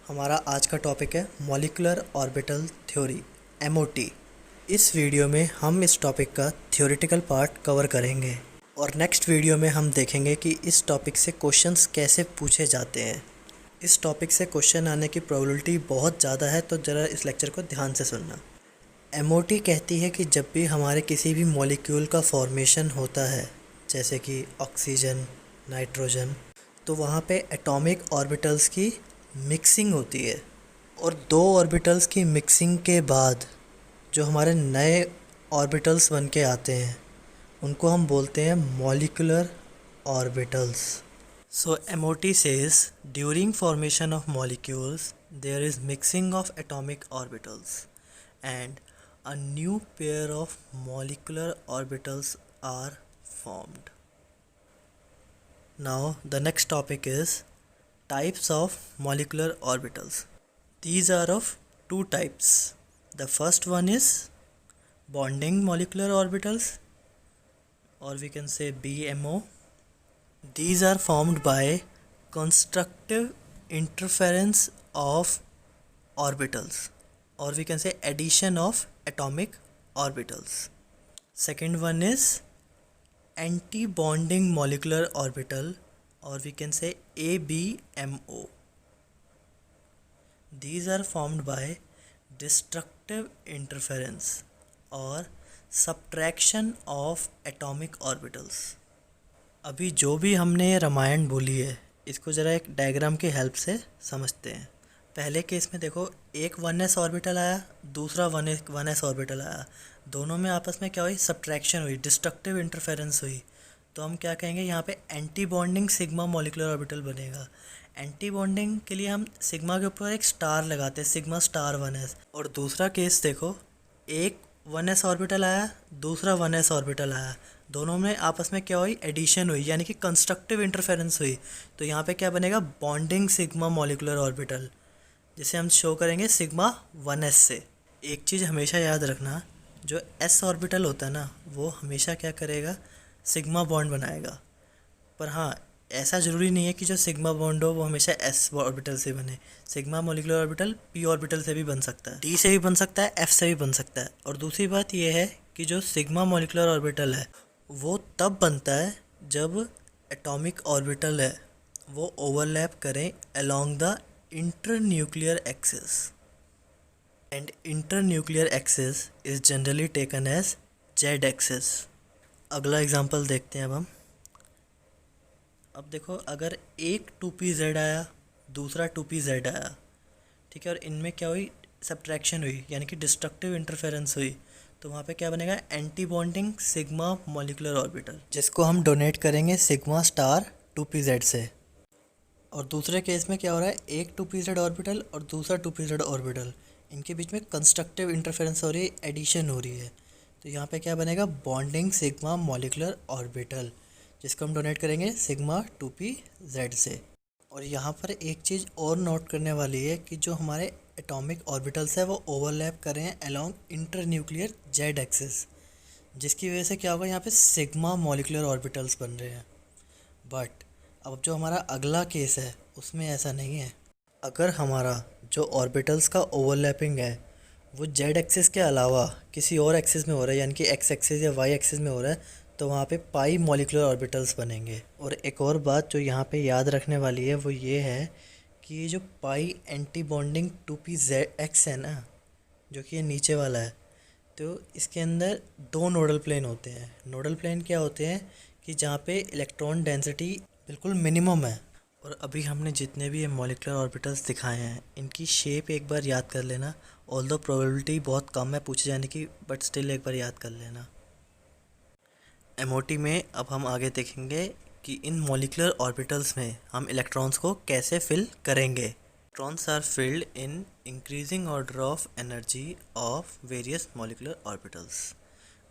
हमारा आज का टॉपिक है मॉलिक्यूलर ऑर्बिटल थ्योरी (MOT). इस वीडियो में हम इस टॉपिक का थ्योरेटिकल पार्ट कवर करेंगे और नेक्स्ट वीडियो में हम देखेंगे कि इस टॉपिक से क्वेश्चंस कैसे पूछे जाते हैं। इस टॉपिक से क्वेश्चन आने की प्रोबेबिलिटी बहुत ज़्यादा है, तो ज़रा इस लेक्चर को ध्यान से सुनना। MOT कहती है कि जब भी हमारे किसी भी मॉलिक्यूल का फॉर्मेशन होता है, जैसे कि ऑक्सीजन, नाइट्रोजन, तो वहाँ पे एटॉमिक ऑर्बिटल्स की मिक्सिंग होती है और दो ऑर्बिटल्स की मिक्सिंग के बाद जो हमारे नए ऑर्बिटल्स बन के आते हैं उनको हम बोलते हैं molecular orbitals. So MOT says during formation of molecules there is mixing of atomic orbitals and a new pair of molecular orbitals are formed. Now the next topic is types of molecular orbitals. These are of two types. The first one is bonding molecular orbitals, or we can say BMO. These are formed by constructive interference of orbitals, or we can say addition of atomic orbitals. Second one is anti-bonding molecular orbital, or we can say ABMO. These are formed by destructive interference or subtraction of atomic orbitals. अभी जो भी हमने रामायण बोली है इसको ज़रा एक diagram की हेल्प से समझते हैं। पहले केस में देखो, एक 1s ऑर्बिटल आया, दूसरा 1s ऑर्बिटल आया, दोनों में आपस में क्या हुई? सब्ट्रैक्शन हुई, डिस्ट्रक्टिव इंटरफेरेंस हुई। तो हम क्या कहेंगे, यहाँ पे anti bonding sigma molecular orbital बनेगा। एंटी बॉन्डिंग के लिए हम सिग्मा के ऊपर एक स्टार लगाते हैं, सिग्मा स्टार 1s। और दूसरा केस देखो, एक 1s ऑर्बिटल आया, दूसरा 1s ऑर्बिटल आया, दोनों में आपस में क्या हुई? एडिशन हुई, यानी कि कंस्ट्रक्टिव इंटरफेरेंस हुई। तो यहाँ पे क्या बनेगा? बॉन्डिंग सिग्मा मॉलिक्यूलर ऑर्बिटल, जिसे हम शो करेंगे सिग्मा 1s से। एक चीज़ हमेशा याद रखना, जो s ऑर्बिटल होता है ना, वो हमेशा क्या करेगा? सिग्मा बॉन्ड बनाएगा। पर हाँ, ऐसा ज़रूरी नहीं है कि जो सिग्मा बॉन्ड हो वो हमेशा s ऑर्बिटल से बने। Sigma molecular orbital p orbital से भी बन सकता है, d से भी बन सकता है, f से भी बन सकता है। और दूसरी बात ये है कि जो सिग्मा मॉलिक्यूलर ऑर्बिटल है वो तब बनता है जब एटॉमिक ऑर्बिटल है वो ओवरलैप करें along the internuclear axis, and internuclear axis is generally taken as z axis. अगला एग्जांपल देखते हैं अब देखो, अगर एक 2pz आया, दूसरा 2pz आया, ठीक है, और इनमें क्या हुई? सब्ट्रैक्शन हुई, यानी कि डिस्ट्रक्टिव इंटरफेरेंस हुई। तो वहाँ पे क्या बनेगा? Anti bonding sigma molecular orbital, जिसको हम डोनेट करेंगे सिग्मा स्टार 2pz से। और दूसरे केस में क्या हो रहा है? एक 2pz ऑर्बिटल और दूसरा 2pz ऑर्बिटल, इनके बीच में कंस्ट्रक्टिव इंटरफेरेंस हो रही है, एडिशन हो रही है। तो यहाँ पे क्या बनेगा? बॉन्डिंग सिग्मा मॉलिक्यूलर ऑर्बिटल, जिसको हम डोनेट करेंगे सिग्मा 2pz से। और यहाँ पर एक चीज़ और नोट करने वाली है कि जो हमारे एटॉमिक ऑर्बिटल्स है वो ओवरलैप कर रहे हैं अलोंग इंटरन्यूक्लियर z एक्सिस, जिसकी वजह से क्या होगा? यहाँ पे सिग्मा मॉलिक्यूलर ऑर्बिटल्स बन रहे हैं। बट अब जो हमारा अगला केस है उसमें ऐसा नहीं है। अगर हमारा जो ऑर्बिटल्स का ओवरलैपिंग है वो z एक्सिस के अलावा किसी और एक्सिस में हो रहा है, यानी कि x एक्सिस या y एक्सिस में हो रहा है, तो वहाँ पे पाई मॉलिक्यूलर ऑर्बिटल्स बनेंगे। और एक और बात जो यहाँ पे याद रखने वाली है वो ये है कि ये जो पाई एंटी बॉन्डिंग 2pz है ना, जो कि ये नीचे वाला है, तो इसके अंदर दो नोडल प्लेन होते हैं। नोडल प्लेन क्या होते हैं कि जहाँ पे इलेक्ट्रॉन डेंसिटी बिल्कुल मिनिमम है। और अभी हमने जितने भी ये मॉलिक्यूलर ऑर्बिटल्स दिखाए हैं इनकी शेप एक बार याद कर लेना, ऑल्दो प्रोबेबिलिटी बहुत कम है पूछे जाने की, बट स्टिल एक बार याद कर लेना। MOT में अब हम आगे देखेंगे कि इन मॉलिक्यूलर ऑर्बिटल्स में हम इलेक्ट्रॉन्स को कैसे फिल करेंगे। Electrons are filled in increasing order of energy of various molecular orbitals.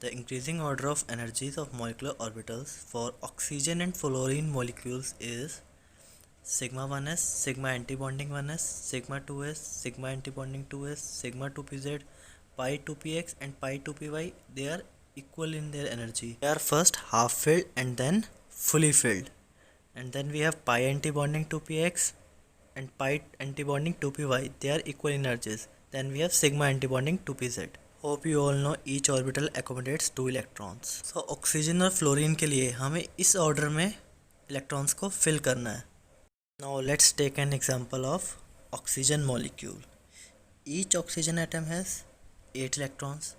The increasing order of energies of molecular orbitals for oxygen and fluorine molecules is sigma 1s, sigma antibonding 1s, sigma 2s, sigma antibonding 2s, sigma 2pz, pi 2px and pi 2py. They are equal in their energy. They are first half filled and then fully filled. And then we have pi antibonding 2px, and pi antibonding 2py, they are equal energies. Then we have sigma antibonding 2pz. Hope you all know each orbital accommodates 2 electrons. So oxygen और fluorine के लिए हमें इस order में electrons को fill करना है. Now let's take an example of oxygen molecule. Each oxygen atom has 8 electrons.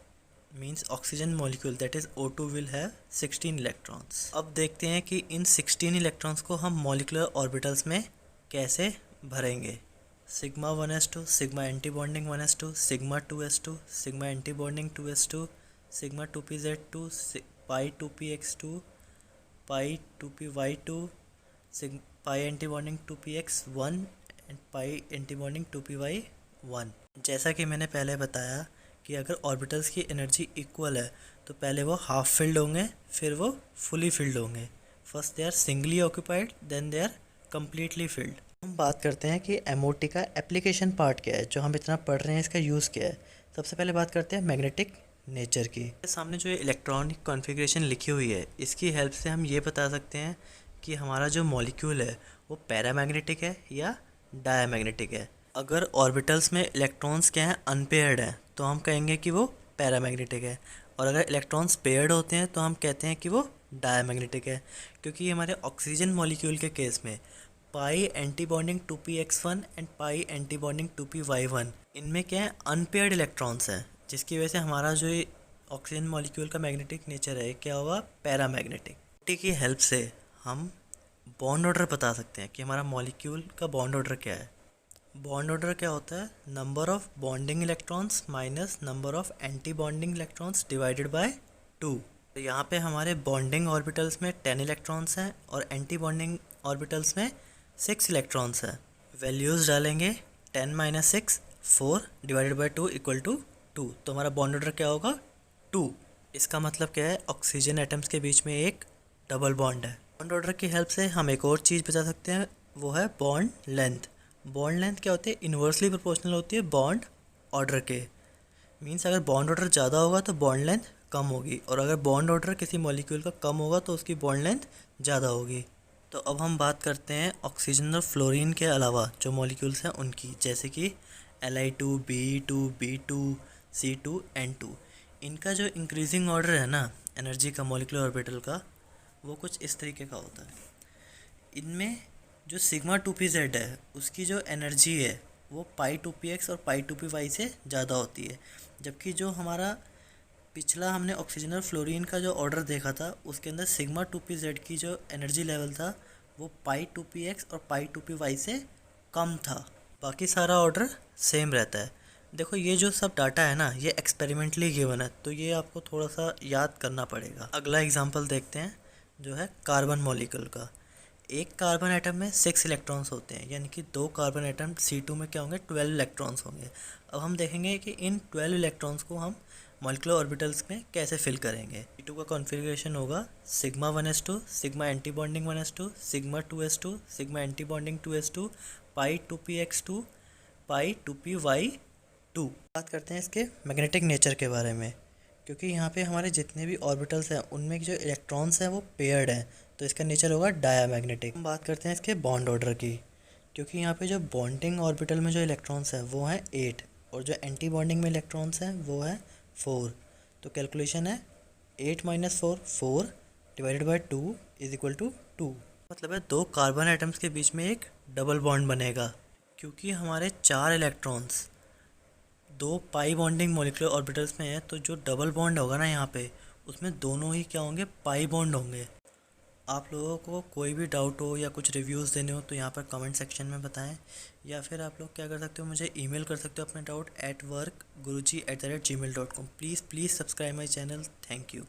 Means oxygen molecule that is O2 will have 16 electrons. अब देखते हैं कि इन 16 electrons को हम molecular orbitals में कैसे भरेंगे. Sigma 1s2, sigma antibonding 1s2, sigma 2s2, sigma antibonding 2s2, sigma 2pz2, pi 2px2, pi 2py2, pi antibonding 2px1 and pi antibonding 2py1. जैसा कि मैंने पहले बताया कि अगर ऑर्बिटल्स की एनर्जी इक्वल है तो पहले वो हाफ फिल्ड होंगे, फिर वो फुली फिल्ड होंगे. First they are singly occupied, then they are completely filled. हम बात करते हैं कि MOT का एप्लीकेशन पार्ट क्या है, जो हम इतना पढ़ रहे हैं इसका यूज़ क्या है. सबसे पहले बात करते हैं मैग्नेटिक नेचर की. सामने जो इलेक्ट्रॉनिक कॉन्फ़िगरेशन लिखी हुई है, इसकी हेल्प से हम ये बता सकते हैं कि हमारा जो मॉलिक्यूल है वो पैरामैग्नेटिक है या डायमैग्नेटिक है. अगर ऑर्बिटल्स में इलेक्ट्रॉन्स क्या हैं, अनपेयर्ड हैं, तो हम कहेंगे कि वो पैरामैग्नेटिक है. और अगर इलेक्ट्रॉन्स पेयर्ड होते हैं तो हम कहते हैं कि वो डायमैग्नेटिक है. क्योंकि हमारे ऑक्सीजन मॉलिक्यूल के केस में pi antibonding 2px1 and pi antibonding 2py1, इनमें क्या है, अनपेयर्ड इलेक्ट्रॉन्स हैं, जिसकी वजह से हमारा जो ऑक्सीजन मॉलिक्यूल का मैग्नेटिक नेचर है क्या होगा, पैरामैग्नेटिक. टी की हेल्प से हम बॉन्ड ऑर्डर बता सकते हैं कि हमारा मॉलिक्यूल का बॉन्ड ऑर्डर क्या है. बॉन्ड ऑर्डर क्या होता है, number of bonding electrons minus number of anti bonding electrons divided by 2. तो यहाँ पे हमारे बॉन्डिंग ऑर्बिटल्स में 10 इलेक्ट्रॉन्स हैं और एंटी बॉन्डिंग ऑर्बिटल्स में 6 इलेक्ट्रॉन्स हैं. वैल्यूज़ डालेंगे 10 - 6 4 डिवाइडेड बाई 2 इक्वल टू 2. तो हमारा बॉन्ड ऑर्डर क्या होगा, 2. इसका मतलब क्या है, ऑक्सीजन एटम्स के बीच में एक डबल बॉन्ड है. बॉन्ड ऑर्डर की हेल्प से हम एक और चीज़ बता सकते हैं, वो है बॉन्ड लेंथ. बॉन्ड लेंथ क्या होती है, इन्वर्सली प्रोपोर्शनल होती है बॉन्ड ऑर्डर के. मीन्स अगर बॉन्ड ऑर्डर ज़्यादा होगा तो बॉन्ड लेंथ कम होगी, और अगर बॉन्ड ऑर्डर किसी मॉलिक्यूल का कम होगा तो उसकी बॉन्ड लेंथ ज़्यादा होगी. तो अब हम बात करते हैं ऑक्सीजन और फ्लोरीन के अलावा जो मॉलिक्यूल्स हैं उनकी, जैसे कि Li2, Be2, B2, C2, N2. इनका जो इंक्रीजिंग ऑर्डर है ना एनर्जी का मॉलिक्यूलर ऑर्बिटल का, वो कुछ इस तरीके का होता है. इनमें जो सिग्मा 2pz है उसकी जो एनर्जी है वो पाई 2px और पाई 2py से ज़्यादा होती है. जबकि जो हमारा पिछला हमने ऑक्सीजन और फ्लोरीन का जो ऑर्डर देखा था उसके अंदर सिग्मा 2pz की जो एनर्जी लेवल था वो पाई 2px और पाई 2py से कम था. बाकी सारा ऑर्डर सेम रहता है. देखो ये जो सब डाटा है ना, ये एक्सपेरिमेंटली गिवन है, तो ये आपको थोड़ा सा याद करना पड़ेगा. अगला एग्जांपल देखते हैं जो है कार्बन मॉलिक्यूल का. एक कार्बन एटम में 6 इलेक्ट्रॉन्स होते हैं, यानी कि 2 कार्बन एटम C2 में क्या होंगे, 12 इलेक्ट्रॉन्स होंगे. अब हम देखेंगे कि इन 12 इलेक्ट्रॉन्स को हम मॉलिक्यूलर ऑर्बिटल्स में कैसे फिल करेंगे. C2 का कॉन्फ़िगरेशन होगा sigma 1s2, sigma antibonding 1s2, sigma 2s2, sigma antibonding 2s2, पाई 2px2, पाई 2py2. बात करते हैं इसके मैग्नेटिक नेचर के बारे में. क्योंकि यहाँ पे हमारे जितने भी ऑर्बिटल्स हैं उनमें जो इलेक्ट्रॉन्स हैं वो पेयर्ड हैं, तो इसका नेचर होगा डायमैग्नेटिक. हम बात करते हैं इसके बॉन्ड ऑर्डर की. क्योंकि यहाँ पे जो बॉन्डिंग ऑर्बिटल में जो इलेक्ट्रॉन्स हैं वो हैं 8 और जो एंटी बॉन्डिंग में इलेक्ट्रॉन्स हैं वो है 4. तो कैलकुलेशन है 8 - 4 4 divided by 2 is equal to 2. मतलब है 2 कार्बन एटम्स के बीच में एक डबल बॉन्ड बनेगा. क्योंकि हमारे 4 electrons 2 pi bonding molecular orbitals में है, तो जो डबल बॉन्ड होगा ना यहाँ पे, उसमें दोनों ही क्या होंगे, पाई बॉन्ड होंगे. आप लोगों को कोई भी डाउट हो या कुछ रिव्यूज़ देने हो तो यहाँ पर कमेंट सेक्शन में बताएं, या फिर आप लोग क्या कर सकते हो, मुझे ईमेल कर सकते हो अपने doubt @workguruji@gmail.com. Please subscribe my channel. Thank you.